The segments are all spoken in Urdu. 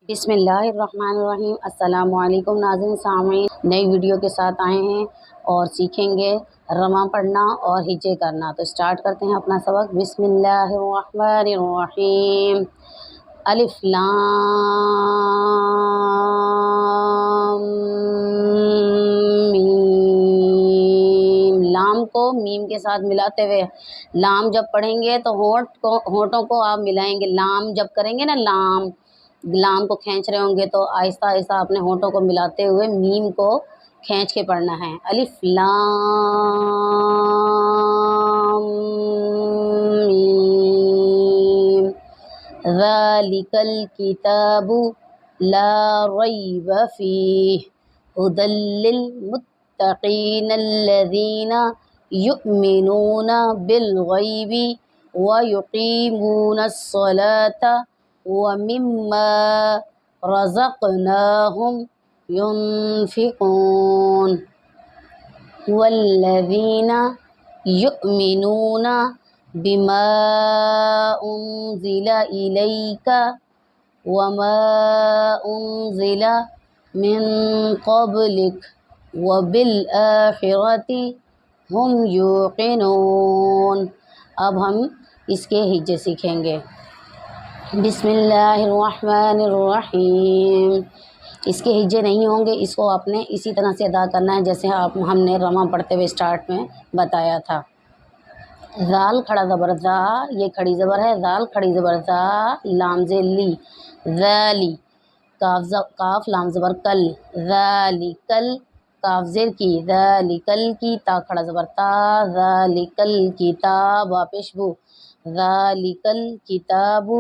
بسم اللہ الرحمن الرحیم۔ السلام علیکم ناظرین سامعین، نئی ویڈیو کے ساتھ آئے ہیں اور سیکھیں گے رواں پڑھنا اور ہجے کرنا۔ تو سٹارٹ کرتے ہیں اپنا سبق۔ بسم اللہ الرحمن الرحیم۔ الف لام میم۔ لام کو میم کے ساتھ ملاتے ہوئے، لام جب پڑھیں گے تو ہونٹوں کو آپ ملائیں گے۔ لام جب کریں گے نا، لام کو کھینچ رہے ہوں گے تو آہستہ آہستہ اپنے ہونٹوں کو ملاتے ہوئے میم کو کھینچ کے پڑھنا ہے۔ الف لام میم۔ ذالک الکتاب لا ریب فیہ ھدی للمتقین الذین یؤمنون بالغیب ویقیمون الصلاۃ وَمِمَّا رَزَقْنَاهُمْ يُنْفِقُونَ وَالَّذِينَ يُؤْمِنُونَ بِمَا أُنْزِلَ إِلَيْكَ وَمَا أُنْزِلَ مِنْ قَبْلِكَ وَبِالْآخِرَةِ هُمْ يُوقِنُونَ۔ اب ہم اس کے ہجے سیکھیں گے۔ بسم اللہ الرحمن الرحیم۔ اس کے ہجے نہیں ہوں گے، اس کو آپ نے اسی طرح سے ادا کرنا ہے جیسے ہم نے رواں پڑھتے ہوئے اسٹارٹ میں بتایا تھا۔ ذال کھڑا زبر ذا، یہ کھڑی زبر ہے۔ ذال کھڑی زبر ذا، لام زیر لی، ذالی۔ کاف لام زبر کل، ذالکل۔ کاف زیر کی، ذالکل کی۔ تا کھڑا زبر تا، ذالکل کتاب۔ واپش بو، ذالکل کتاب۔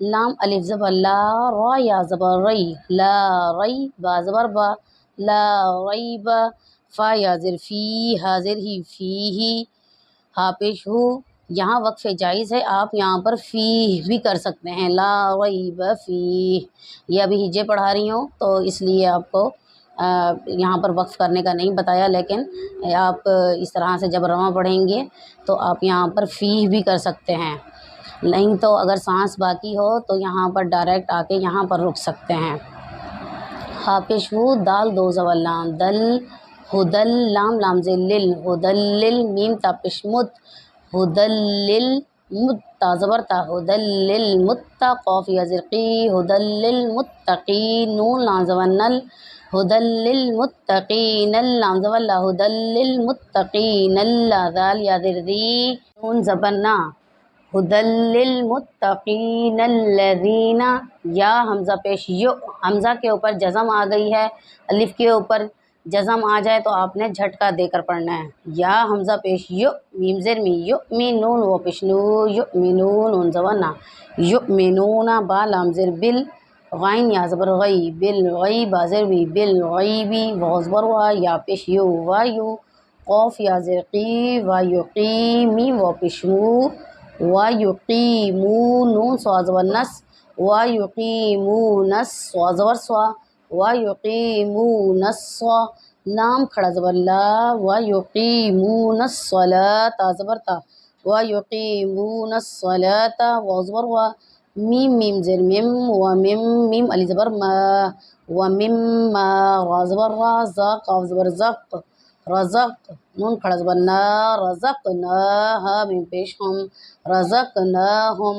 لام الف زبر لا، را یا زبر ری، لا ری۔ با زبر با، لا ریب۔ فا یا زر فی، ہا زر ہی، فی ہی۔ ہا پیش ہو، یہاں وقف جائز ہے، آپ یہاں پر فی بھی کر سکتے ہیں، لا ریب فی۔ یہ ابھی ہجے پڑھا رہی ہوں تو اس لیے آپ کو یہاں پر وقف کرنے کا نہیں بتایا، لیکن آپ اس طرح سے جب رواں پڑھیں گے تو آپ یہاں پر فی بھی کر سکتے ہیں، نہیں تو اگر سانس باقی ہو تو یہاں پر ڈائریکٹ آ کے یہاں پر رک سکتے ہیں۔ ہا پیش ہو، دال دو زبر لام، دل۔ ہدل لام لام زیر لل، ہدلل۔ میم تا پیش مت، ہدلل مت۔ تا زبر تا، ہدلل مت۔ قاف یا زر قی، ہدلل متقین۔ نون لام زبر نل، ہدلل متقین۔ لام زبر لا، ہدلل متقین۔ ذال یا زر ذی، نون زبر نا، ھدی للمتقین الذین۔ یا حمزہ پیش یو، حمزہ کے اوپر جزم آ گئی ہے، الف کے اوپر جزم آ جائے تو آپ نے جھٹکا دے کر پڑھنا ہے۔ یا حمزہ پیش یو، میم زیر می، یؤمنون۔ و پیش نو، یؤمنون۔ نون زبر نا، یؤمنون۔ با لام زیر بل، غین یا زبر غی، بالغی۔ با زیر بی، بالغیبی۔ واو زبر وا، یا پیش یو، وا یو۔ قاف یا زر قی، وا یقیمی۔ و پیش مو، وَيُقِيمُونَ۔ نون صاد زبر نس، وَيُقِيمُونَ صاد زبر صا، وَيُقِيمُونَ الصّا۔ لام کھڑا زبر لا، وَيُقِيمُونَ الصَّلَاةَ۔ تا زبر تا، وَيُقِيمُونَ الصَّلَاةَ۔ واو زبر وا، میم میم زر مم، ومم۔ میم علی زبر ما، ومما۔ را زبر را، زا قاف زبر زق، رزق۔ نون کھڑا زبر نا، رزقناها۔ میم پیش ہم، رزقناہم۔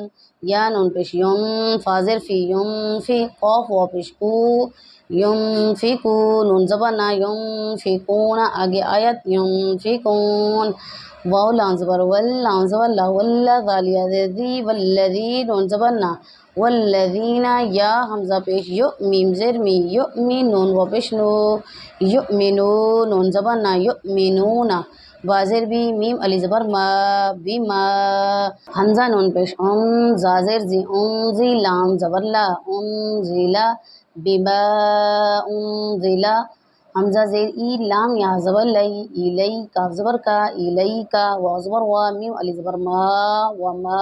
یا نون پیش یم، فا زر فی، ینفی۔ قاف وا پیش کو، ینفقو۔ نون زبر نا، ینفقون۔ آگے آیت، ینفقون۔ واو لام زبر ول، لام زبر لا، واللہ۔ ذال یا زر ذی، والذی۔ نون زبر نا، والذین۔ یا حمزہ پیش یو، میم زر می، یؤمی۔ نون وا پیش نو، یؤمنون۔ نون زبر نا، یؤمنون۔ با زر بی، میم علی زبر ما، بما۔ حمزہ نون پیش ام، زا زر زی، انزی۔ لام زبر لا، انزلا، بما انزلا۔ حمزہ زیر ای، لام یا زبر لئی، الی۔ کاف زبر کا، الیکا۔ واو زبر وا، میم علی زبر ما، وما۔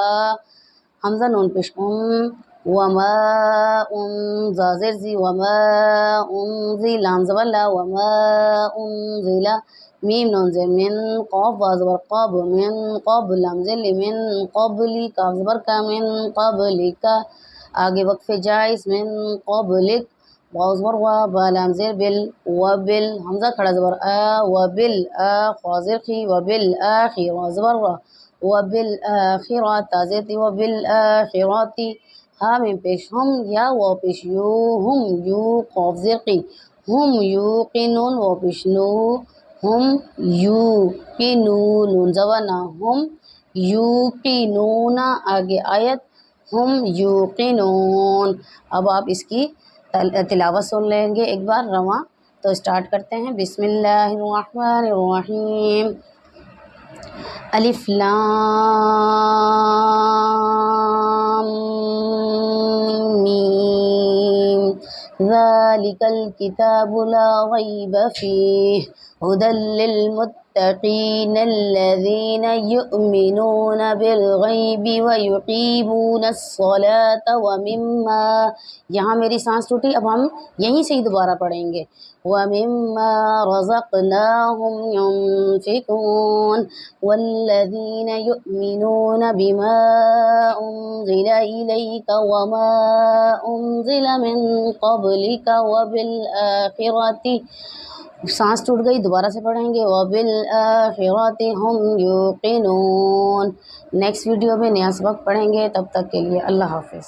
حمزہ نون پیش وما زا زر زی، وما انزی۔ لام زبر لا، وما انزلا۔ میم نون زیر من، قاف وا زبر قاب، من قبل۔ لام زر لی، من قبلی۔ کاف زبر کا، من قبلکا۔ آگے وقف جائز من قبلک واو زبر وا با لام زیر بل وبل حمزہ کھڑا زبر وبل خاضر خی وبل آخر واو زبر وا وبالآخرات تا زیر تی وبالآخراتی ہا میں پیش ہم یا واو پیش یو ہم یو قاف زیر قی ہم یوقنون واو پیش نو ہم یوقنون زبانہ ہم یوقنون آگے آیت ہم یوقنون۔ اب آپ اس کی تلاوت سن لیں گے ایک بار رواں، تو اسٹارٹ کرتے ہیں۔ بسم اللہ الرحمن الرحیم، الف لام میم، ذالک الکتاب لا ریب فیہ ھدی للمتقین الذین یؤمنون بالغیب ویقیمون الصلاۃ ومما، یہاں میری سانس ٹوٹی، اب ہم یہیں سے ہی دوبارہ پڑھیں گے، ومما رزقناہم ينفقون والذین یؤمنون بما انزل الیک وما انزل من قبلک وبالآخرۃ، سانس ٹوٹ گئی دوبارہ سے پڑھیں گے، وبالآخرۃ ہم یوقنون۔ نیکسٹ ویڈیو میں نیا سبق پڑھیں گے، تب تک کے لیے اللہ حافظ۔